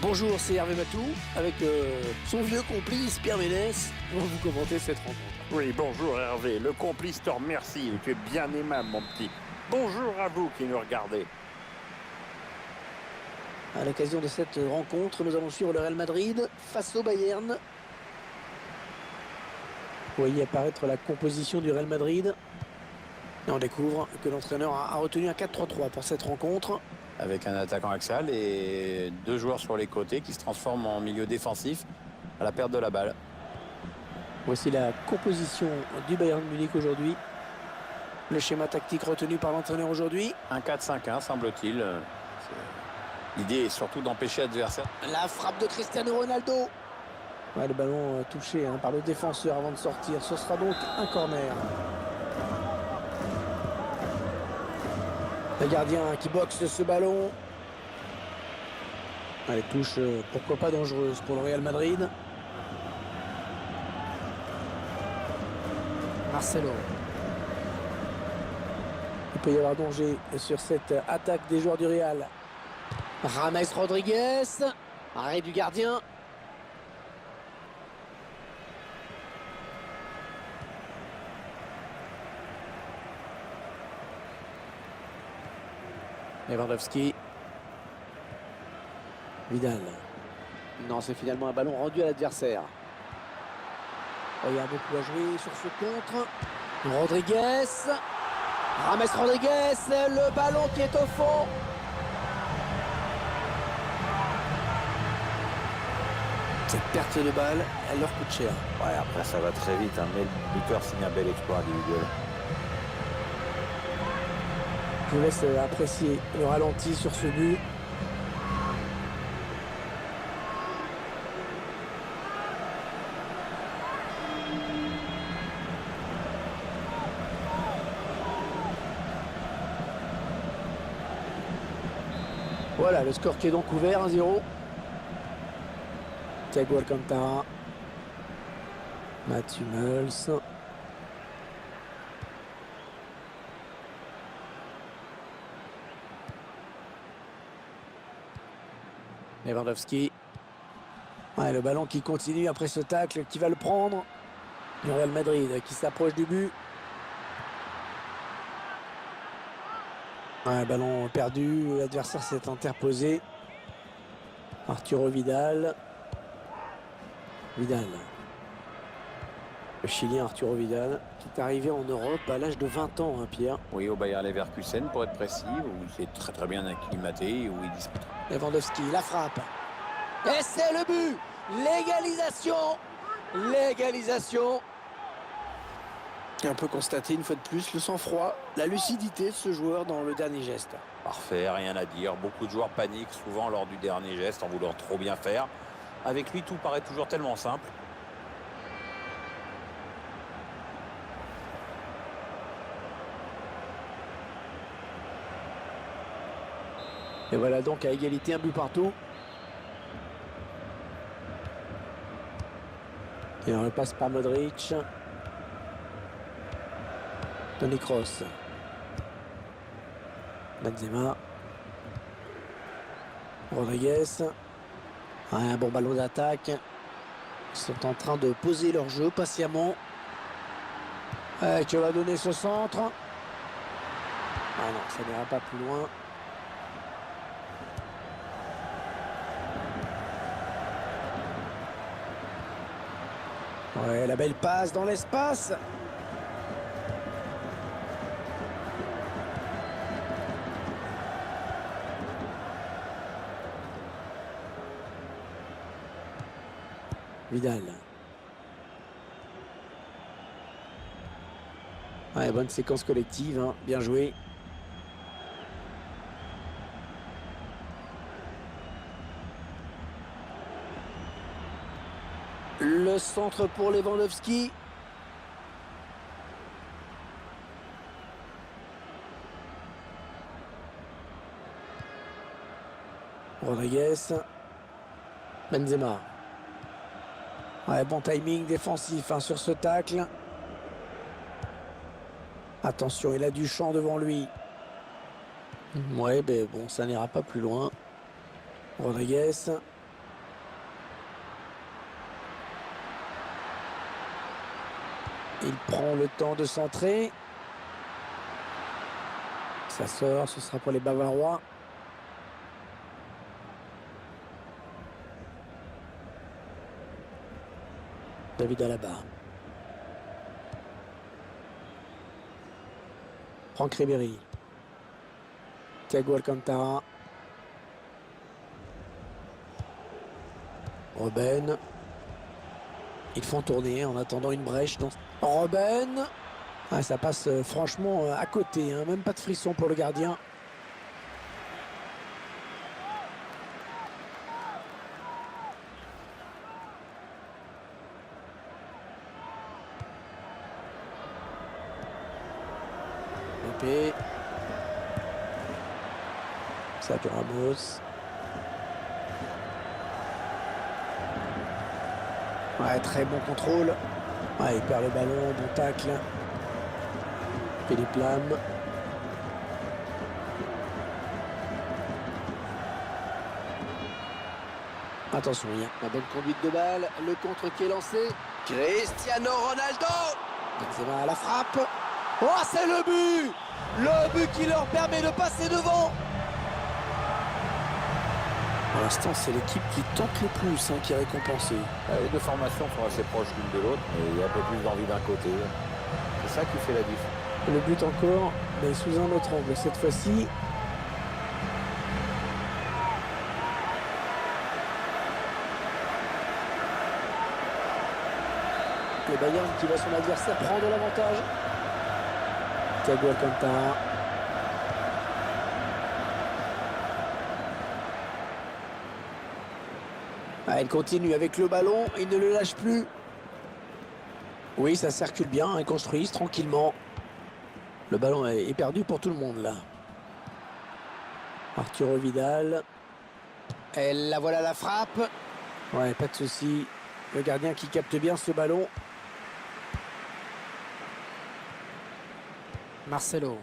Bonjour, c'est Hervé Matou, avec son vieux complice Pierre Ménès. On va vous commenter cette rencontre. Oui, bonjour Hervé, le complice te remercie, tu es bien aimable mon petit. Bonjour à vous qui nous regardez. À l'occasion de cette rencontre, nous allons suivre le Real Madrid face au Bayern. Vous voyez apparaître la composition du Real Madrid. Et on découvre que l'entraîneur a retenu un 4-3-3 pour cette rencontre. Avec un attaquant axial et deux joueurs sur les côtés qui se transforment en milieu défensif à la perte de la balle. Voici la composition du Bayern Munich aujourd'hui. Le schéma tactique retenu par l'entraîneur aujourd'hui. Un 4-5-1 semble-t-il. L'idée est surtout d'empêcher l'adversaire. La frappe de Cristiano Ronaldo. Ouais, le ballon touché par le défenseur avant de sortir. Ce sera donc un corner. Le gardien qui boxe ce ballon. Allez, touche, pourquoi pas dangereuse pour le Real Madrid. Marcelo. Il peut y avoir danger sur cette attaque des joueurs du Real. James Rodriguez. Arrêt du gardien. Lewandowski. Vidal. Non, c'est finalement un ballon rendu à l'adversaire. Il y a beaucoup à jouer sur ce contre. Rodriguez. James Rodriguez. Le ballon qui est au fond. Cette perte de balle, elle leur coûte cher. Ouais, après ça va très vite, mais le buteur signe un bel exploit individuel. Je vous laisse apprécier le ralenti sur ce but. Voilà, le score qui est donc ouvert, 1-0. Thiago Alcantara. Mats Hummels. Lewandowski. Ouais, le ballon qui continue après ce tacle, qui va le prendre. Le Real Madrid qui s'approche du but. Ouais, ballon perdu, l'adversaire s'est interposé. Arturo Vidal. Vidal. Le Chilien Arturo Vidal, qui est arrivé en Europe à l'âge de 20 ans, Pierre. Oui, au Bayer Leverkusen pour être précis, où il s'est très bien acclimaté, où il dispute. Lewandowski, la frappe. Et c'est le but. L'égalisation. L'égalisation. On peut constater une fois de plus le sang-froid, la lucidité de ce joueur dans le dernier geste. Parfait, rien à dire. Beaucoup de joueurs paniquent souvent lors du dernier geste en voulant trop bien faire. Avec lui, tout paraît toujours tellement simple. Et voilà donc à égalité, un but partout. Et on repasse par Modric. Toni Kroos. Benzema. Rodriguez. Ouais, un bon ballon d'attaque. Ils sont en train de poser leur jeu patiemment. Qui va donner ce centre. Ah non, ça n'ira pas plus loin. Ouais, la belle passe dans l'espace. Vidal. Ouais, bonne séquence collective, bien joué. Le centre pour Lewandowski. Rodriguez. Benzema. Ouais, bon timing défensif sur ce tacle. Attention, il a du champ devant lui. Ouais, ben bon, ça n'ira pas plus loin. Rodriguez. Il prend le temps de centrer. Ça sort, ce sera pour les Bavarois. David Alaba. Franck Ribéry. Thiago Alcantara. Robben. Ils font tourner en attendant une brèche. Robben. Ah, ça passe franchement à côté, hein. Même pas de frisson pour le gardien. Mbappé. Sergio Ramos. Ouais, très bon contrôle. Ouais, il perd le ballon, bon tacle. Philippe Lam. Attention, il y a la bonne conduite de balle. Le contre qui est lancé. Cristiano Ronaldo. Benzema à la frappe. Oh, c'est le but! Le but qui leur permet de passer devant. Pour l'instant, c'est l'équipe qui tente le plus, hein, qui est récompensée. Les deux formations sont assez proches l'une de l'autre, mais il y a un peu plus d'envie d'un côté. C'est ça qui fait la différence. Le but encore, mais sous un autre angle cette fois-ci. Le Bayern qui voit son adversaire prendre l'avantage. Thiago Alcantara. Ah, il continue avec le ballon, il ne le lâche plus. Oui, ça circule bien, ils construisent tranquillement. Le ballon est perdu pour tout le monde là. Arturo Vidal. Et la voilà la frappe. Ouais, pas de souci. Le gardien qui capte bien ce ballon. Marcelo.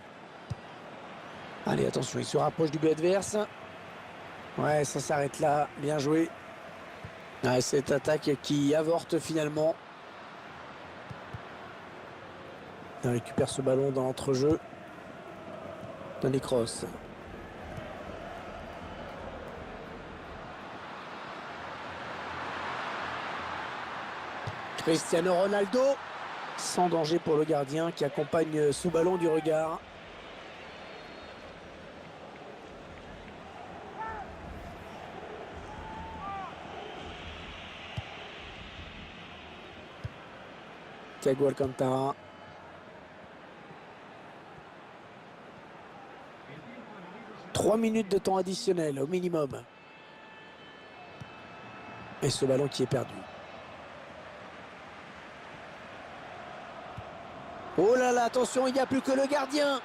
Allez, attention, il se rapproche du but adverse. Ouais, ça s'arrête là. Bien joué. Ouais, cette attaque qui avorte finalement. Il récupère ce ballon dans l'entrejeu. Toni Kroos. Cristiano Ronaldo. Sans danger pour le gardien qui accompagne ce ballon du regard. Thiago Alcantara. Trois minutes de temps additionnel au minimum. Et ce ballon qui est perdu. Oh là là, attention, il n'y a plus que le gardien.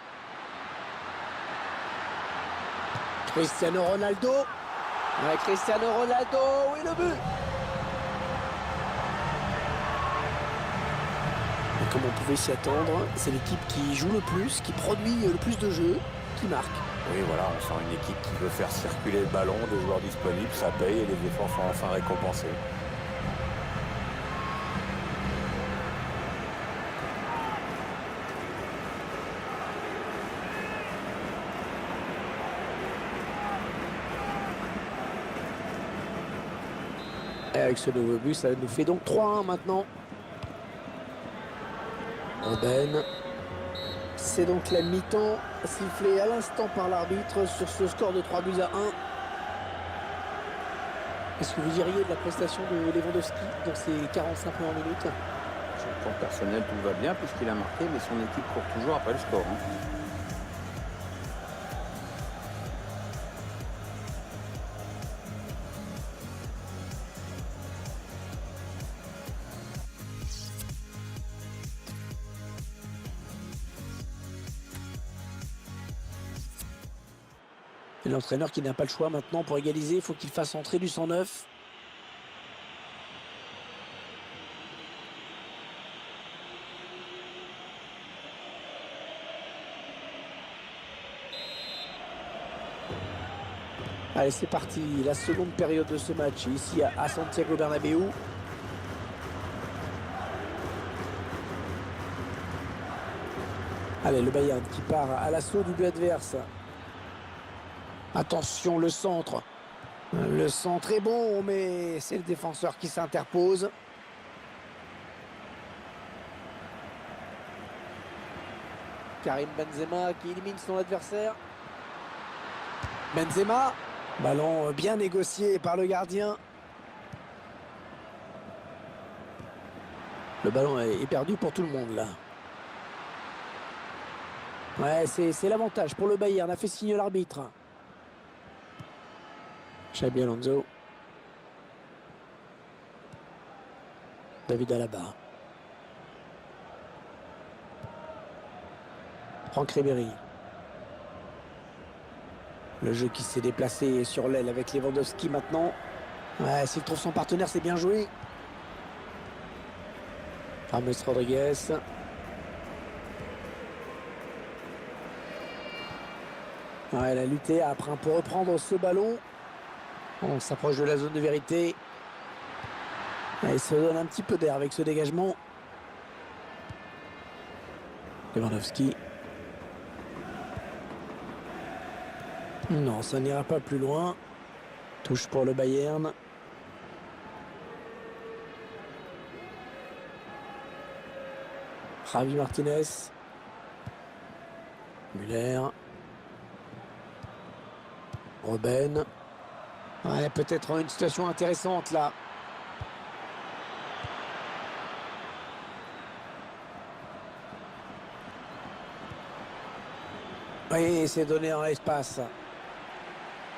Cristiano Ronaldo. Ouais, Cristiano Ronaldo, oui, le but. Et comme on pouvait s'y attendre, c'est l'équipe qui joue le plus, qui produit le plus de jeux, qui marque. Oui, voilà, on sent une équipe qui veut faire circuler le ballon, des joueurs disponibles, ça paye et les efforts sont enfin récompensés. Et avec ce nouveau but, ça nous fait donc 3-1 maintenant. Robben. C'est donc la mi-temps sifflée à l'instant par l'arbitre sur ce score de 3-1. Qu'est-ce que vous diriez de la prestation de Lewandowski dans ces 45 premières minutes? Sur le plan personnel, tout va bien puisqu'il a marqué, mais son équipe court toujours après le score. Et l'entraîneur qui n'a pas le choix maintenant pour égaliser, il faut qu'il fasse entrer du 109. Allez, c'est parti, la seconde période de ce match, ici à Santiago Bernabéu. Allez, le Bayern qui part à l'assaut du but adverse. Attention, le centre. Le centre est bon, mais c'est le défenseur qui s'interpose. Karim Benzema qui élimine son adversaire. Benzema, ballon bien négocié par le gardien. Le ballon est perdu pour tout le monde là. Ouais, c'est l'avantage pour le Bayern, a fait signe l'arbitre. Xabi Alonso. David Alaba. Franck Ribéry. Le jeu qui s'est déplacé sur l'aile avec Lewandowski maintenant. Ouais, s'il trouve son partenaire, c'est bien joué. James Rodriguez. Ouais, elle a lutté après pour reprendre ce ballon. On s'approche de la zone de vérité. Ouais, il se donne un petit peu d'air avec ce dégagement. Lewandowski. Non, ça n'ira pas plus loin. Touche pour le Bayern. Javi Martinez. Müller. Robben. Ouais, peut-être une situation intéressante là. Oui, c'est donné dans l'espace.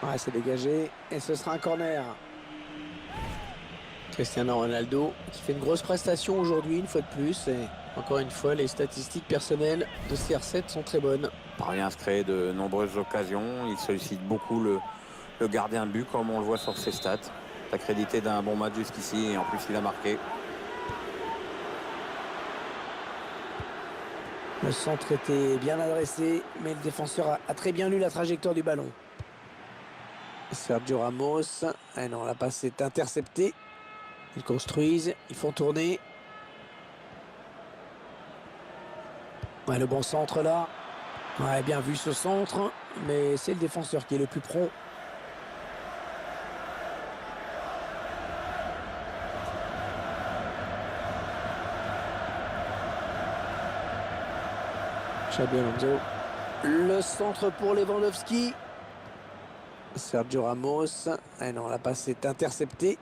Ouais, c'est dégagé. Et ce sera un corner. Cristiano Ronaldo qui fait une grosse prestation aujourd'hui, une fois de plus. Et encore une fois, les statistiques personnelles de CR7 sont très bonnes. Parvient à se créer de nombreuses occasions. Il sollicite beaucoup le gardien de but, comme on le voit sur ses stats. Accrédité d'un bon match jusqu'ici et en plus il a marqué. Le centre était bien adressé, mais le défenseur a très bien lu la trajectoire du ballon. Sergio Ramos. Ah non, la passe est interceptée. Ils construisent, ils font tourner. Ouais, le bon centre là. Ouais, bien vu ce centre, mais c'est le défenseur qui est le plus prompt. Xabi Alonso. Le centre pour Lewandowski. Sergio Ramos. Ah non, la passe est interceptée.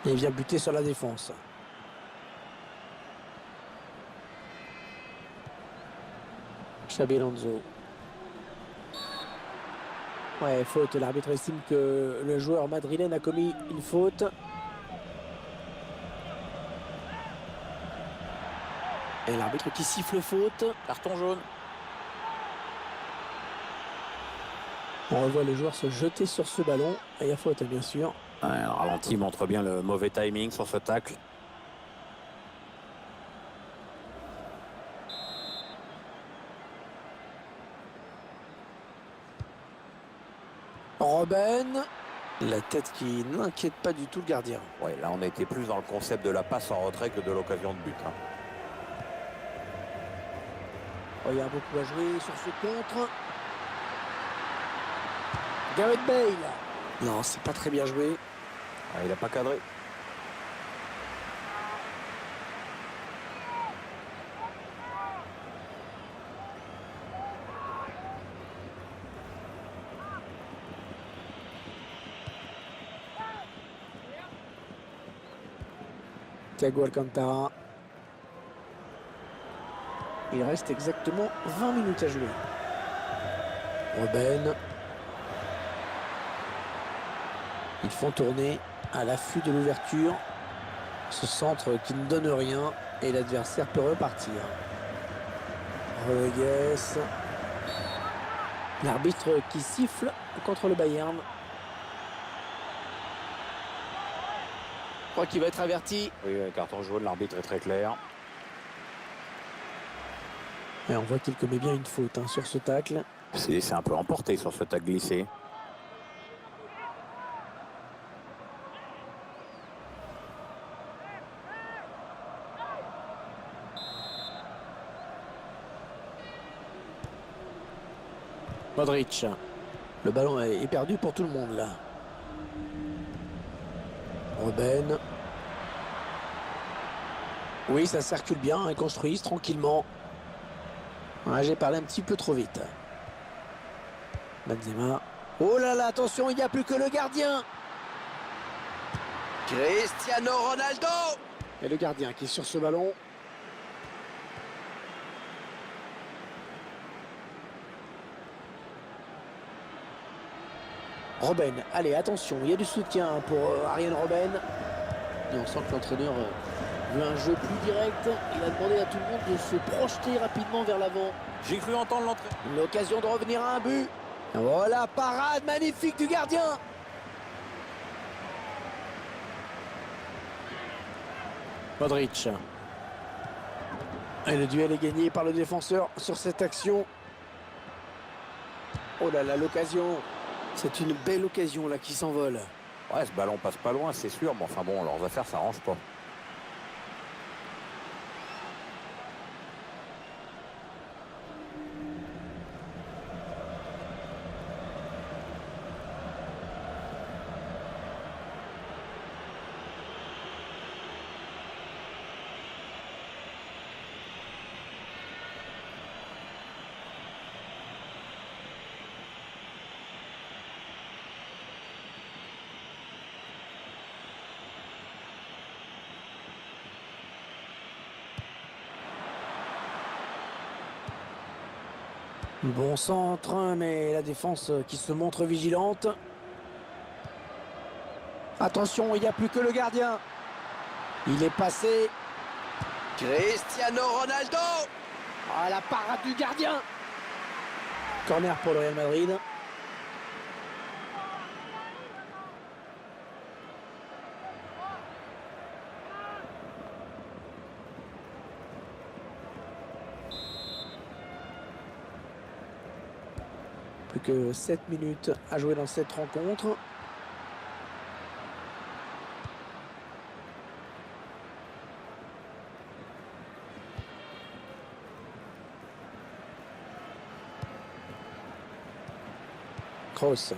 Et il vient buter sur la défense. Xabi Alonso. Ouais, faute. L'arbitre estime que le joueur madrilène a commis une faute. Et l'arbitre qui siffle faute. Carton jaune. On revoit le joueur se jeter sur ce ballon. Et il y a faute, bien sûr. Ouais, le ralenti montre bien le mauvais timing sur ce tacle. Robben. La tête qui n'inquiète pas du tout le gardien. Ouais, là on était plus dans le concept de la passe en retrait que de l'occasion de but. Oh, il y a beaucoup à jouer sur ce contre. Gareth Bale. Non, c'est pas très bien joué. Ah, il n'a pas cadré. Thiago Alcantara. Il reste exactement 20 minutes à jouer. Robben. Ils font tourner à l'affût de l'ouverture. Ce centre qui ne donne rien et l'adversaire peut repartir. Rodriguez. L'arbitre qui siffle contre le Bayern. Je crois qu'il va être averti. Oui, carton jaune, l'arbitre est très clair. Et on voit qu'il commet bien une faute sur ce tacle. C'est un peu emporté sur ce tacle glissé. Modric. Le ballon est perdu pour tout le monde là. Robben. Oui, ça circule bien, ils construisent tranquillement. Ouais, j'ai parlé un petit peu trop vite. Benzema. Oh là là, attention, il n'y a plus que le gardien. Cristiano Ronaldo. Et le gardien qui est sur ce ballon. Robben, allez, attention, il y a du soutien pour Arjen Robben. Et on sent que l'entraîneur veut un jeu plus direct. Il a demandé à tout le monde de se projeter rapidement vers l'avant. J'ai cru entendre l'entrée. L'occasion de revenir à un but. Voilà, parade magnifique du gardien. Modric. Et le duel est gagné par le défenseur sur cette action. Oh là là, l'occasion. C'est une belle occasion là qui s'envole. Ouais, ce ballon passe pas loin, c'est sûr. Mais enfin bon, leurs affaires, ça arrange pas. Bon centre, mais la défense qui se montre vigilante. Attention, il n'y a plus que le gardien. Il est passé. Cristiano Ronaldo. Ah, la parade du gardien. Corner pour le Real Madrid. Plus que 7 minutes à jouer dans cette rencontre. Kroos.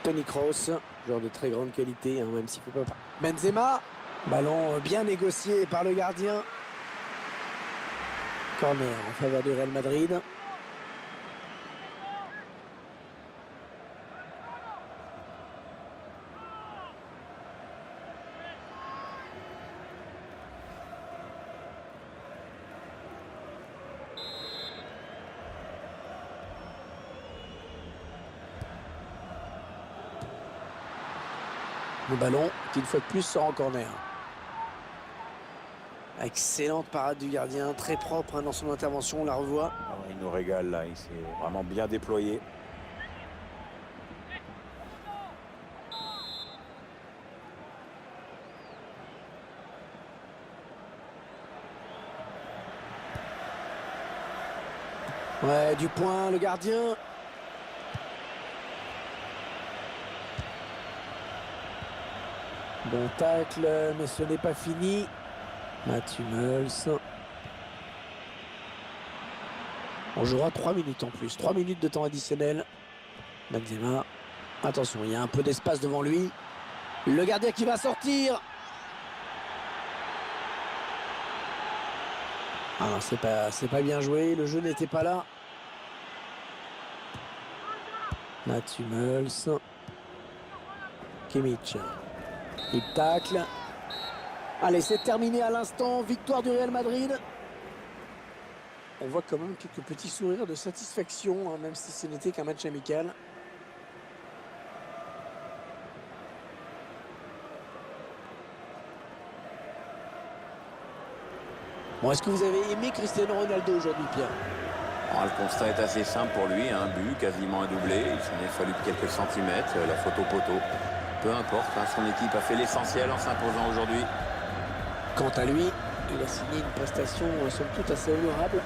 Toni Kroos, joueur de très grande qualité, hein, même s'il ne faut pas. Benzema, ballon bien négocié par le gardien. Corner en faveur du Real Madrid. Le ballon qui, une fois de plus, sort en corner. Excellente parade du gardien, très propre hein, dans son intervention, on la revoit. Ah ouais, il nous régale là, il s'est vraiment bien déployé. Ouais, du point, le gardien. Bon tacle, mais ce n'est pas fini. Mats Hummels. On jouera 3 minutes en plus. 3 minutes de temps additionnel. Benzema. Attention, il y a un peu d'espace devant lui. Le gardien qui va sortir. Ah non, c'est pas bien joué. Le jeu n'était pas là. Mats Hummels. Kimmich. Il tacle. Allez, c'est terminé à l'instant. Victoire du Real Madrid. On voit quand même quelques petits sourires de satisfaction, hein, même si ce n'était qu'un match amical. Bon, est-ce que vous avez aimé Cristiano Ronaldo aujourd'hui, Pierre? Alors, le constat est assez simple pour lui, un but, quasiment un doublé. Il s'en est fallu quelques centimètres, la faute au poteau. Peu importe, hein, son équipe a fait l'essentiel en s'imposant aujourd'hui. Quant à lui, il a signé une prestation somme toute assez honorable.